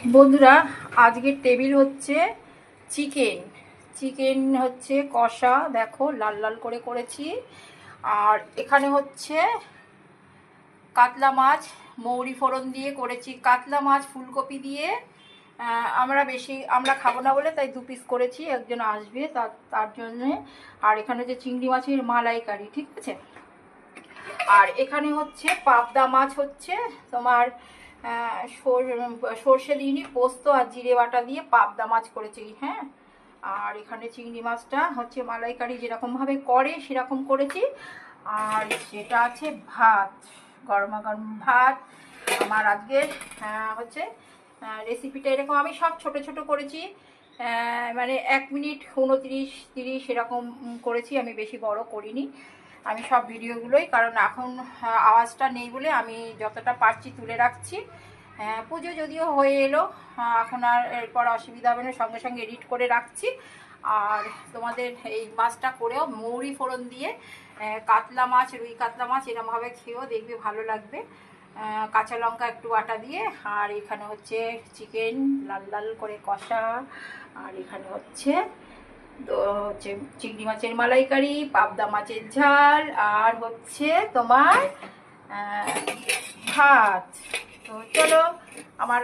বন্ধুরা, আজকের টেবিল হচ্ছে চিকেন। চিকেন হচ্ছে কষা, দেখো লাল লাল করে করেছি। আর এখানে হচ্ছে কাতলা মাছ, মৌরি ফোড়ন দিয়ে করেছি। কাতলা মাছ ফুলকপি দিয়ে আমরা খাবো না বলে তাই 2 পিস করেছি, একজন আসবে তার জন্যে। আর এখানে যে চিংড়ি মাছের মালাইকারি, ঠিক আছে। আর এখানে হচ্ছে পাবদা মাছ, হচ্ছে তোমার সর্ষে দিইনি, পোস্ত আর জিরে বাটা দিয়ে পাবদা মাছ করেছি, হ্যাঁ। আর এখানে চিংড়ি মাছটা হচ্ছে মালাইকারি যেরকমভাবে করে সেরকম করেছি। আর যেটা আছে ভাত, গরমা গরম ভাত। আমার আজকের হচ্ছে রেসিপিটা এরকম। আমি সব ছোট ছোট করেছি, মানে 1 মিনিট 29-30 এরকম করেছি, আমি বেশি বড় করিনি। আমি সব ভিডিওগুলোই, কারণ এখন আওয়াজটা নেই বলে আমি যতটা পারছি তুলে রাখছি। পুজো যদিও হয়ে এলো, এখন আর এরপর অসুবিধা হবে না, সঙ্গে সঙ্গে এডিট করে রাখছি। আর তোমাদের এই মাছটা করেও মৌরি ফোড়ন দিয়ে কাতলা মাছ, রুই কাতলা মাছ এরমভাবে খেয়েও দেখবে, ভালো লাগবে। কাঁচা লঙ্কা একটু বাটা দিয়ে। আর এখানে হচ্ছে চিকেন লাল লাল করে কষা। আর এখানে হচ্ছে চিংড়ি মাছের মালাইকারি, পাবদা মাছের ঝাল, আর হচ্ছে তোমার ভাত। তো চলো আমার